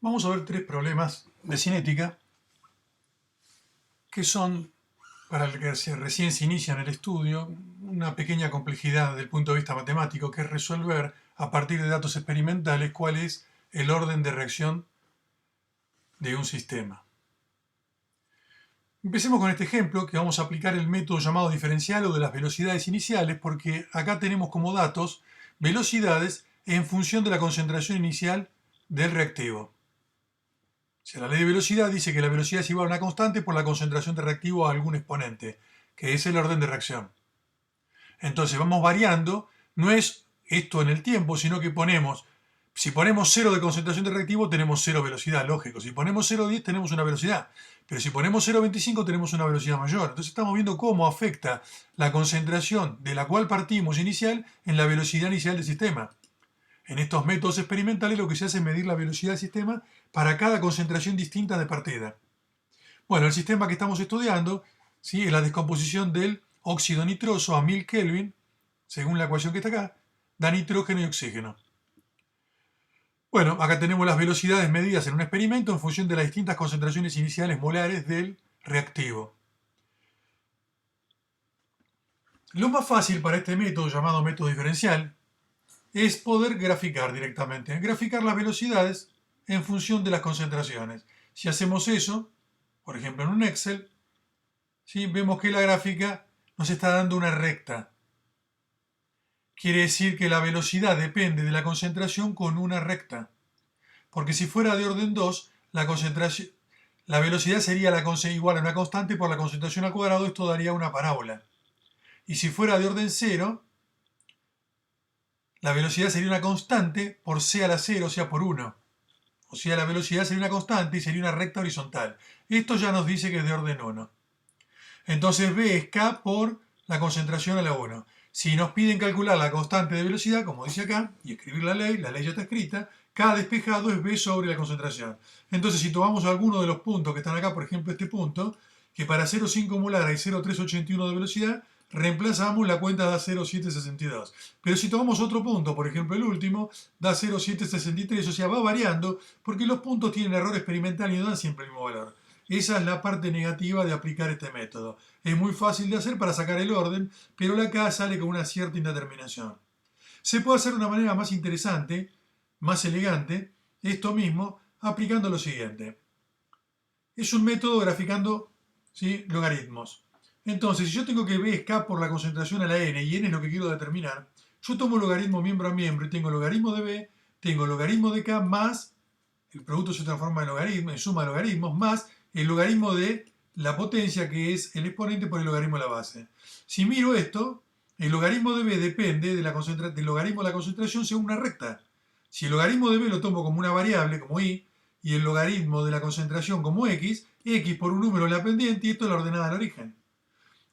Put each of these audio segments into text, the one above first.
Vamos a ver tres problemas de cinética que son, para el que recién se inicia en el estudio, una pequeña complejidad desde el punto de vista matemático, que es resolver a partir de datos experimentales cuál es el orden de reacción de un sistema. Empecemos con este ejemplo, que vamos a aplicar el método llamado diferencial o de las velocidades iniciales, porque acá tenemos como datos velocidades en función de la concentración inicial del reactivo. O sea, la ley de velocidad dice que la velocidad es igual a una constante por la concentración de reactivo a algún exponente, que es el orden de reacción. Entonces vamos variando, no es esto en el tiempo, sino que si ponemos 0 de concentración de reactivo tenemos 0 velocidad, lógico. Si ponemos 0,10 tenemos una velocidad, pero si ponemos 0,25 tenemos una velocidad mayor. Entonces estamos viendo cómo afecta la concentración de la cual partimos inicial en la velocidad inicial del sistema. En estos métodos experimentales lo que se hace es medir la velocidad del sistema para cada concentración distinta de partida. Bueno, el sistema que estamos estudiando, ¿sí?, es la descomposición del óxido nitroso a 1000 Kelvin, según la ecuación que está acá, da nitrógeno y oxígeno. Bueno, acá tenemos las velocidades medidas en un experimento en función de las distintas concentraciones iniciales molares del reactivo. Lo más fácil para este método, llamado método diferencial, es poder graficar directamente. Graficar las velocidades en función de las concentraciones. Si hacemos eso, por ejemplo en un Excel, ¿sí?, vemos que la gráfica nos está dando una recta. Quiere decir que la velocidad depende de la concentración con una recta. Porque si fuera de orden 2, la velocidad sería igual a una constante por la concentración al cuadrado, esto daría una parábola. Y si fuera de orden 0, la velocidad sería una constante por c a la 0, o sea, por 1. O sea, la velocidad sería una constante y sería una recta horizontal. Esto ya nos dice que es de orden 1. Entonces B es K por la concentración a la 1. Si nos piden calcular la constante de velocidad, como dice acá, y escribir la ley ya está escrita, K despejado es B sobre la concentración. Entonces, si tomamos alguno de los puntos que están acá, por ejemplo este punto, que para 0,5 molar hay 0,381 de velocidad, reemplazamos, la cuenta da 0,762. Pero si tomamos otro punto, por ejemplo el último, da 0,763, o sea, va variando, porque los puntos tienen error experimental y no dan siempre el mismo valor. Esa es la parte negativa de aplicar este método. Es muy fácil de hacer para sacar el orden, pero la K sale con una cierta indeterminación. Se puede hacer de una manera más interesante, más elegante, esto mismo, aplicando lo siguiente. Es un método graficando, ¿sí?, logaritmos. Entonces, si yo tengo que B es K por la concentración a la N, y N es lo que quiero determinar, yo tomo logaritmo miembro a miembro y tengo logaritmo de B, tengo logaritmo de K más, el producto se transforma en logaritmo, en suma de logaritmos, más el logaritmo de la potencia, que es el exponente por el logaritmo de la base. Si miro esto, el logaritmo de B depende del logaritmo de la concentración según una recta. Si el logaritmo de B lo tomo como una variable, como y el logaritmo de la concentración como x por un número en la pendiente, y esto es la ordenada del origen.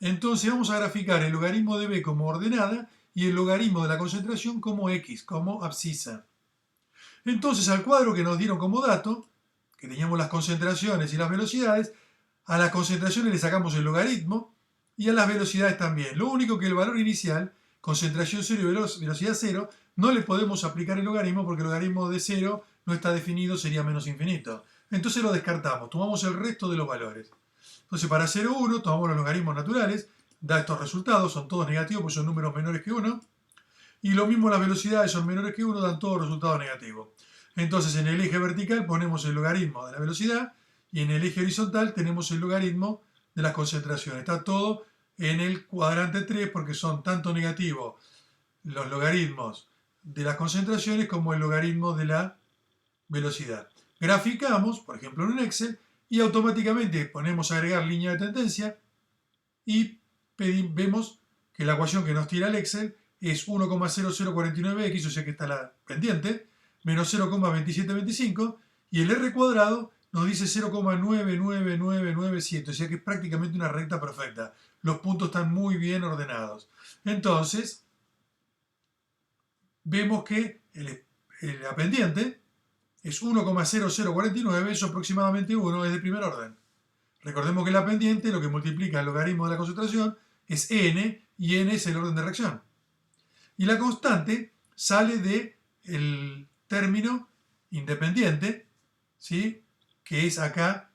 Entonces vamos a graficar el logaritmo de B como ordenada y el logaritmo de la concentración como x, como abscisa. Entonces al cuadro que nos dieron como dato, que teníamos las concentraciones y las velocidades, a las concentraciones le sacamos el logaritmo y a las velocidades también. Lo único que el valor inicial, concentración 0 y velocidad 0, no le podemos aplicar el logaritmo porque el logaritmo de 0 no está definido, sería menos infinito. Entonces lo descartamos, tomamos el resto de los valores. Entonces para 0, 1, tomamos los logaritmos naturales, da estos resultados, son todos negativos porque son números menores que 1. Y lo mismo las velocidades son menores que 1, dan todos resultados negativos. Entonces en el eje vertical ponemos el logaritmo de la velocidad y en el eje horizontal tenemos el logaritmo de las concentraciones. Está todo en el cuadrante 3 porque son tanto negativos los logaritmos de las concentraciones como el logaritmo de la velocidad. Graficamos, por ejemplo en un Excel, y automáticamente ponemos a agregar línea de tendencia y vemos que la ecuación que nos tira el Excel es 1,0049x, o sea que está la pendiente, menos 0,2725, y el r cuadrado nos dice 0,99997, o sea que es prácticamente una recta perfecta. Los puntos están muy bien ordenados. Entonces, vemos que la pendiente es 1,0049, eso aproximadamente 1, es de primer orden. Recordemos que la pendiente, lo que multiplica el logaritmo de la concentración, es n, y n es el orden de reacción. Y la constante sale del término independiente, ¿sí? Que es acá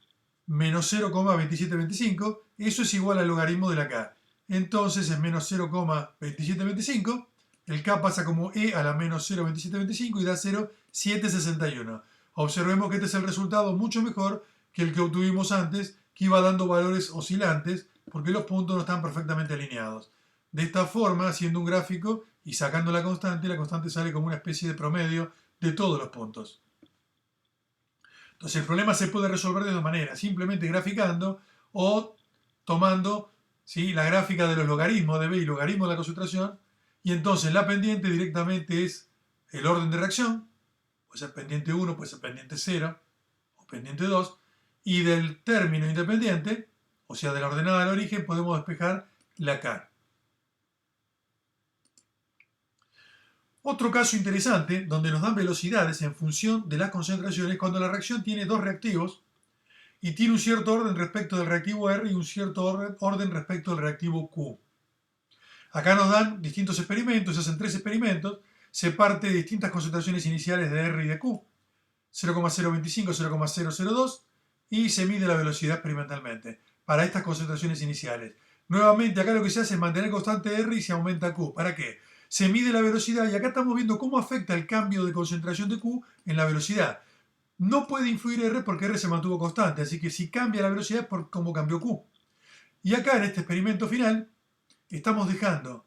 menos 0,2725. Eso es igual al logaritmo de la k. Entonces es menos 0,2725. El k pasa como e a la menos 0,2725 y da 0,761. Observemos que este es el resultado mucho mejor que el que obtuvimos antes, que iba dando valores oscilantes, porque los puntos no están perfectamente alineados. De esta forma, haciendo un gráfico y sacando la constante sale como una especie de promedio de todos los puntos. Entonces el problema se puede resolver de dos maneras, simplemente graficando o tomando, ¿sí?, la gráfica de los logaritmos de b y logaritmo de la concentración, y entonces la pendiente directamente es el orden de reacción, puede ser pendiente 1, puede ser pendiente 0 o pendiente 2, y del término independiente, o sea, de la ordenada del origen, podemos despejar la k. Otro caso interesante, donde nos dan velocidades en función de las concentraciones, cuando la reacción tiene dos reactivos y tiene un cierto orden respecto del reactivo R y un cierto orden respecto del reactivo Q. Acá nos dan distintos experimentos, se hacen 3 experimentos, se parte de distintas concentraciones iniciales de R y de Q, 0,025, 0,002, y se mide la velocidad experimentalmente para estas concentraciones iniciales. Nuevamente, acá lo que se hace es mantener constante R y se aumenta Q. ¿Para qué? Se mide la velocidad y acá estamos viendo cómo afecta el cambio de concentración de Q en la velocidad. No puede influir R porque R se mantuvo constante, así que si cambia la velocidad es por cómo cambió Q. Y acá en este experimento final estamos dejando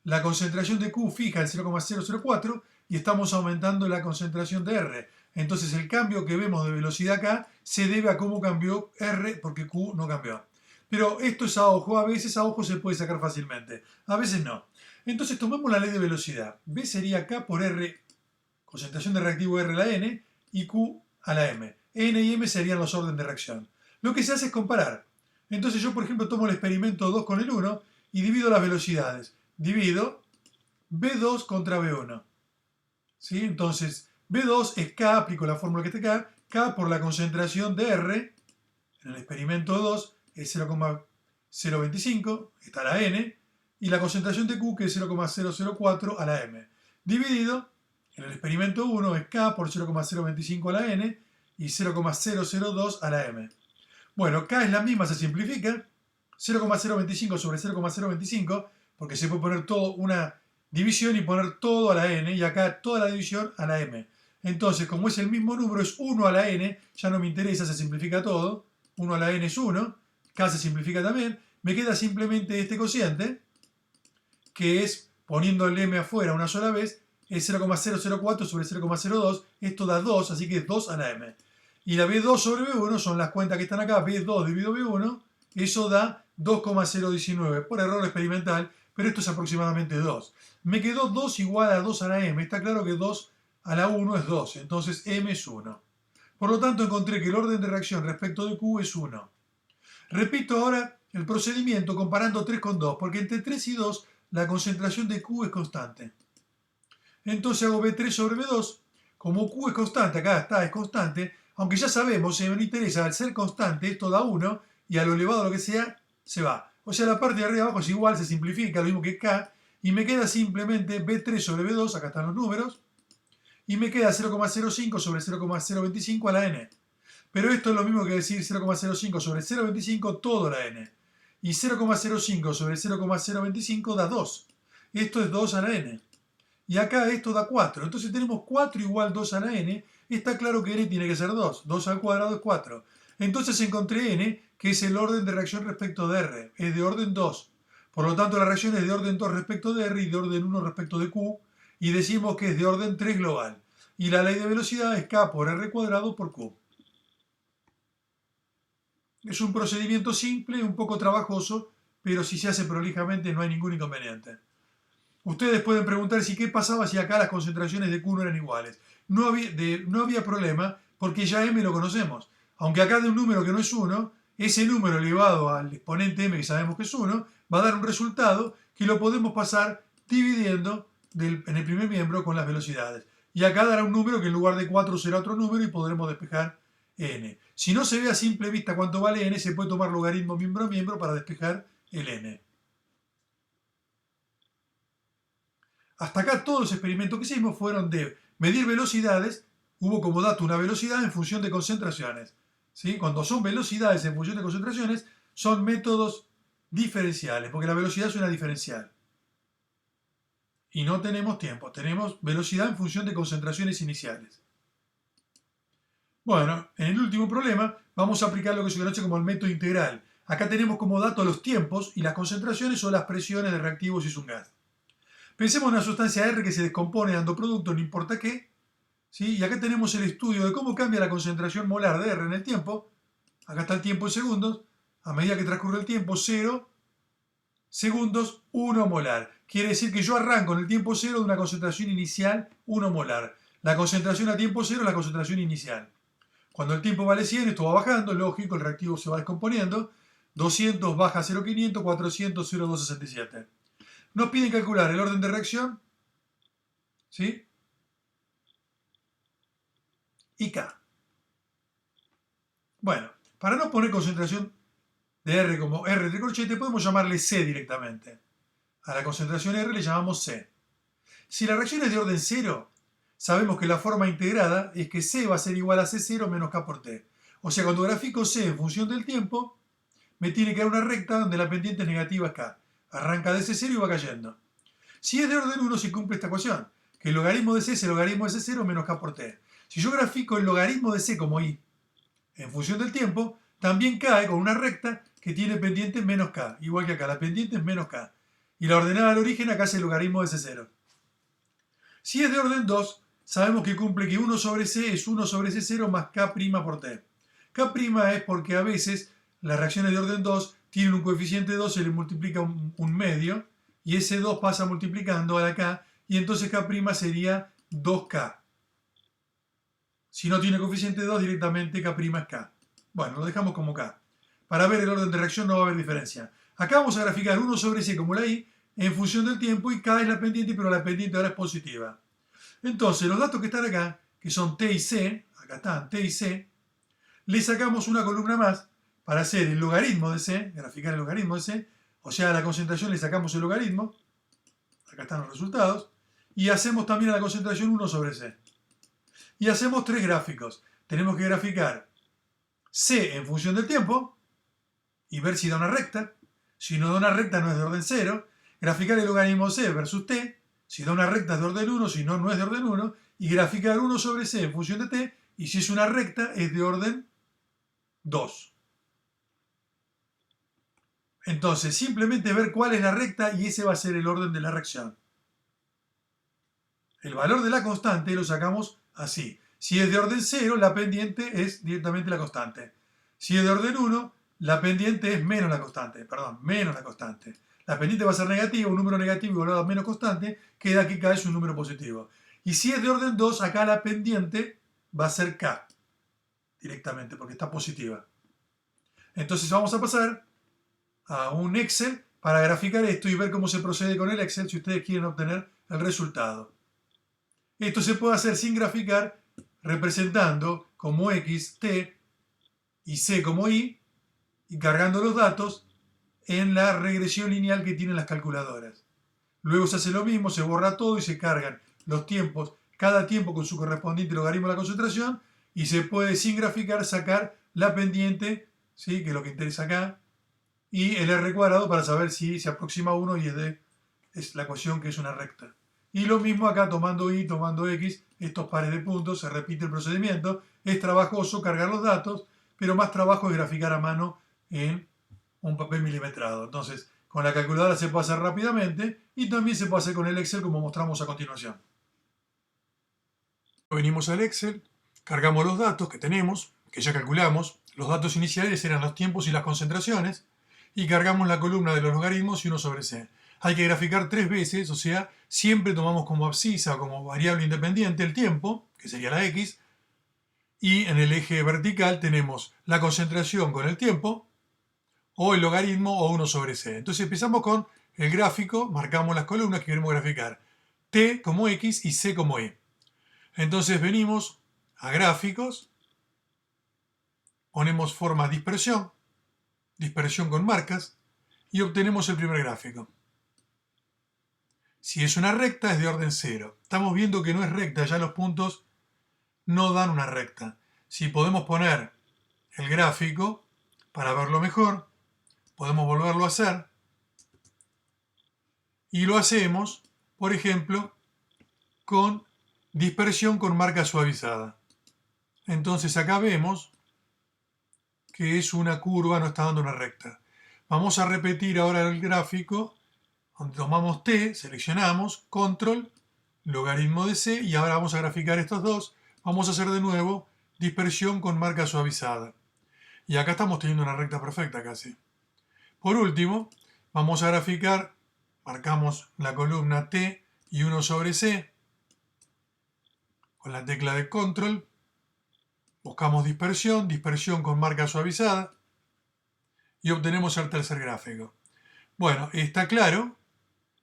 la concentración de Q fija en 0,004 y estamos aumentando la concentración de R. Entonces el cambio que vemos de velocidad acá se debe a cómo cambió R porque Q no cambió. Pero esto es a veces a ojo se puede sacar fácilmente, a veces no. Entonces tomemos la ley de velocidad. B sería K por R, concentración de reactivo R a la N, y Q a la M. N y M serían los órdenes de reacción. Lo que se hace es comparar. Entonces yo, por ejemplo, tomo el experimento 2 con el 1 y divido las velocidades. Divido B2 contra B1. ¿Sí? Entonces, B2 es K, aplico la fórmula que está acá, K por la concentración de R, en el experimento 2 es 0,025, está la N, y la concentración de Q, que es 0,004 a la M. Dividido, en el experimento 1 es K por 0,025 a la N y 0,002 a la M. Bueno, K es la misma, se simplifica, 0,025 sobre 0,025, porque se puede poner todo una división y poner todo a la N, y acá toda la división a la M. Entonces, como es el mismo número, es 1 a la N, ya no me interesa, se simplifica todo, 1 a la N es 1, K se simplifica también, me queda simplemente este cociente, que es, poniendo el M afuera una sola vez, es 0,004 sobre 0,02, esto da 2, así que es 2 a la M. Y la B2 sobre B1 son las cuentas que están acá, B2 dividido B1, eso da 2,019, por error experimental, pero esto es aproximadamente 2. Me quedó 2 igual a 2 a la M, está claro que 2 a la 1 es 2, entonces M es 1. Por lo tanto encontré que el orden de reacción respecto de Q es 1. Repito ahora el procedimiento comparando 3 con 2, porque entre 3 y 2 la concentración de Q es constante. Entonces hago B3 sobre B2. Como Q es constante, acá está, es constante, aunque ya sabemos, si me interesa, al ser constante, esto da 1, y a lo elevado lo que sea, se va. O sea, la parte de arriba abajo es igual, se simplifica, lo mismo que K, y me queda simplemente B3 sobre B2, acá están los números, y me queda 0,05 sobre 0,025 a la N. Pero esto es lo mismo que decir 0,05 sobre 0,25 todo a la N. Y 0,05 sobre 0,025 da 2. Esto es 2 a la N. Y acá esto da 4. Entonces tenemos 4 igual 2 a la N. Está claro que N tiene que ser 2. 2 al cuadrado es 4. Entonces encontré N, que es el orden de reacción respecto de R. Es de orden 2. Por lo tanto, la reacción es de orden 2 respecto de R y de orden 1 respecto de Q. Y decimos que es de orden 3 global. Y la ley de velocidad es K por R cuadrado por Q. Es un procedimiento simple, un poco trabajoso, pero si se hace prolijamente no hay ningún inconveniente. Ustedes pueden preguntar si qué pasaba si acá las concentraciones de Q no eran iguales. No había problema porque ya M lo conocemos. Aunque acá de un número que no es 1, ese número elevado al exponente M que sabemos que es 1, va a dar un resultado que lo podemos pasar dividiendo en el primer miembro con las velocidades. Y acá dará un número que en lugar de 4 será otro número y podremos despejar N. Si no se ve a simple vista cuánto vale N, se puede tomar logaritmo miembro a miembro para despejar el N. Hasta acá todos los experimentos que hicimos fueron de medir velocidades hubo como dato una velocidad en función de concentraciones. ¿Sí? Cuando son velocidades en función de concentraciones, son métodos diferenciales, porque la velocidad es una diferencial. Y no tenemos tiempo, tenemos velocidad en función de concentraciones iniciales. Bueno, en el último problema vamos a aplicar lo que se conoce como el método integral. Acá tenemos como dato los tiempos y las concentraciones o las presiones de reactivos si es un gas. Pensemos en una sustancia R que se descompone dando producto, no importa qué, ¿sí? Y acá tenemos el estudio de cómo cambia la concentración molar de R en el tiempo. Acá está el tiempo en segundos. A medida que transcurre el tiempo, 0 segundos, 1 molar. Quiere decir que yo arranco en el tiempo 0 de una concentración inicial 1 molar. La concentración a tiempo 0 es la concentración inicial. Cuando el tiempo vale 100, esto va bajando, lógico, el reactivo se va descomponiendo. 200 baja a 0,500, 400, 0,267. Nos piden calcular el orden de reacción, ¿sí? Y K. Bueno, para no poner concentración de R como R de corchete, podemos llamarle C directamente. A la concentración R le llamamos C. Si la reacción es de orden 0, sabemos que la forma integrada es que C va a ser igual a C0 menos K por T. O sea, cuando grafico C en función del tiempo, me tiene que dar una recta donde la pendiente es negativa K. Arranca de C0 y va cayendo. Si es de orden 1, se cumple esta ecuación, que el logaritmo de C es el logaritmo de C0 menos K por T. Si yo grafico el logaritmo de C como I en función del tiempo, también cae con una recta que tiene pendiente menos K, igual que acá, la pendiente es menos K. Y la ordenada del origen acá es el logaritmo de C0. Si es de orden 2, sabemos que cumple que 1 sobre C es 1 sobre C0 más K' por T. K' es porque a veces las reacciones de orden 2 tienen un coeficiente 2, se le multiplica un medio, y ese 2 pasa multiplicando a la K, y entonces K' sería 2K. Si no tiene coeficiente 2, directamente K' es K. Bueno, lo dejamos como K. Para ver el orden de reacción no va a haber diferencia. Acá vamos a graficar 1 sobre C como la I en función del tiempo y K es la pendiente, pero la pendiente ahora es positiva. Entonces, los datos que están acá, que son T y C, acá están T y C, le sacamos una columna más para hacer el logaritmo de C, graficar el logaritmo de C, o sea, a la concentración le sacamos el logaritmo, acá están los resultados, y hacemos también a la concentración 1 sobre C. Y hacemos tres gráficos. Tenemos que graficar C en función del tiempo y ver si da una recta. Si no da una recta no es de orden 0. Graficar el logaritmo C versus T. Si da una recta es de orden 1, si no, no es de orden 1. Y graficar 1 sobre C en función de T. Y si es una recta es de orden 2. Entonces, simplemente ver cuál es la recta y ese va a ser el orden de la reacción. El valor de la constante lo sacamos así. Si es de orden 0, la pendiente es directamente la constante. Si es de orden 1, la pendiente es menos la constante. Perdón, menos la constante. La pendiente va a ser negativa, un número negativo igualado a menos constante, queda que K es un número positivo. Y si es de orden 2, acá la pendiente va a ser K directamente, porque está positiva. Entonces vamos a pasar a un Excel para graficar esto y ver cómo se procede con el Excel si ustedes quieren obtener el resultado. Esto se puede hacer sin graficar, representando como X, T y C como Y, y cargando los datos en la regresión lineal que tienen las calculadoras. Luego se hace lo mismo, se borra todo y se cargan los tiempos, cada tiempo con su correspondiente logaritmo de la concentración, y se puede sin graficar sacar la pendiente, ¿sí? Que es lo que interesa acá, y el R cuadrado para saber si se aproxima a 1 y es la ecuación que es una recta. Y lo mismo acá, tomando Y, tomando X, estos pares de puntos, se repite el procedimiento. Es trabajoso cargar los datos, pero más trabajo es graficar a mano en un papel milimetrado. Entonces, con la calculadora se puede hacer rápidamente y también se puede hacer con el Excel como mostramos a continuación. Venimos al Excel, cargamos los datos que tenemos, que ya calculamos. Los datos iniciales eran los tiempos y las concentraciones, y cargamos la columna de los logaritmos y 1 sobre C. Hay que graficar 3 veces, o sea, siempre tomamos como abscisa o como variable independiente el tiempo, que sería la X, y en el eje vertical tenemos la concentración con el tiempo, o el logaritmo o 1 sobre C. Entonces empezamos con el gráfico, marcamos las columnas que queremos graficar, T como X y C como Y. Entonces venimos a gráficos, ponemos forma dispersión con marcas, y obtenemos el primer gráfico. Si es una recta es de orden 0. Estamos viendo que no es recta, ya los puntos no dan una recta. Si podemos poner el gráfico para verlo mejor, podemos volverlo a hacer. Y lo hacemos, por ejemplo, con dispersión con marca suavizada. Entonces acá vemos que es una curva, no está dando una recta. Vamos a repetir ahora el gráfico, donde tomamos t, seleccionamos, control, logaritmo de c, y ahora vamos a graficar estos dos. Vamos a hacer de nuevo dispersión con marca suavizada. Y acá estamos teniendo una recta perfecta casi. Por último, vamos a graficar, marcamos la columna t y 1 sobre c, con la tecla de control, buscamos dispersión, dispersión con marca suavizada, y obtenemos el tercer gráfico. Bueno, está claro,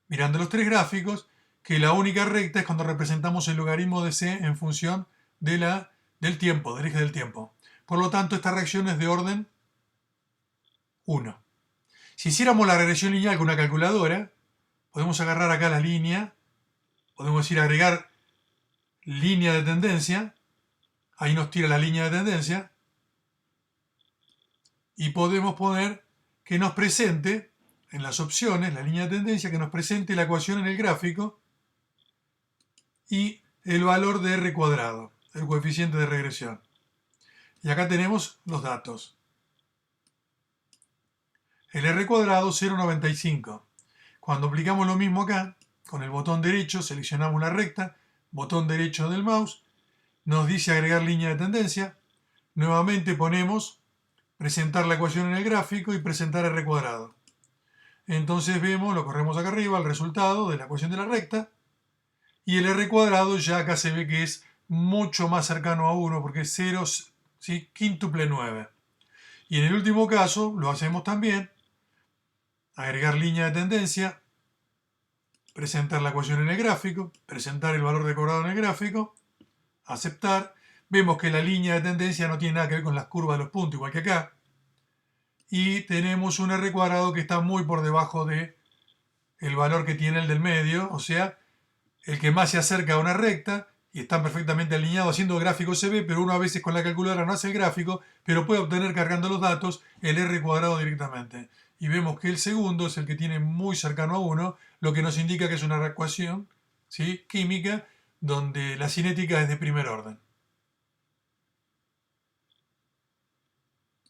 mirando los tres gráficos, que la única recta es cuando representamos el logaritmo de c en función de del tiempo, del eje del tiempo. Por lo tanto, esta reacción es de orden 1. Si hiciéramos la regresión lineal con una calculadora, podemos agarrar acá la línea, podemos decir agregar línea de tendencia, ahí nos tira la línea de tendencia, y podemos poner que nos presente en las opciones, la línea de tendencia, que nos presente la ecuación en el gráfico y el valor de r cuadrado, el coeficiente de regresión. Y acá tenemos los datos. El r cuadrado 0,95. Cuando aplicamos lo mismo acá, con el botón derecho seleccionamos una recta, botón derecho del mouse, nos dice agregar línea de tendencia, nuevamente ponemos presentar la ecuación en el gráfico y presentar r cuadrado. Entonces vemos, lo corremos acá arriba, el resultado de la ecuación de la recta, y el r cuadrado ya acá se ve que es mucho más cercano a 1 porque es 0, ¿sí? Quíntuple 9. Y en el último caso lo hacemos también, agregar línea de tendencia, presentar la ecuación en el gráfico, presentar el valor de cuadrado en el gráfico, aceptar. Vemos que la línea de tendencia no tiene nada que ver con las curvas de los puntos, igual que acá. Y tenemos un r cuadrado que está muy por debajo de el valor que tiene el del medio, o sea, el que más se acerca a una recta, y están perfectamente alineados. Haciendo gráfico se ve, pero uno a veces con la calculadora no hace el gráfico, pero puede obtener cargando los datos el r cuadrado directamente. Y vemos que el segundo es el que tiene muy cercano a 1, lo que nos indica que es una ecuación, ¿sí?, química, donde la cinética es de primer orden.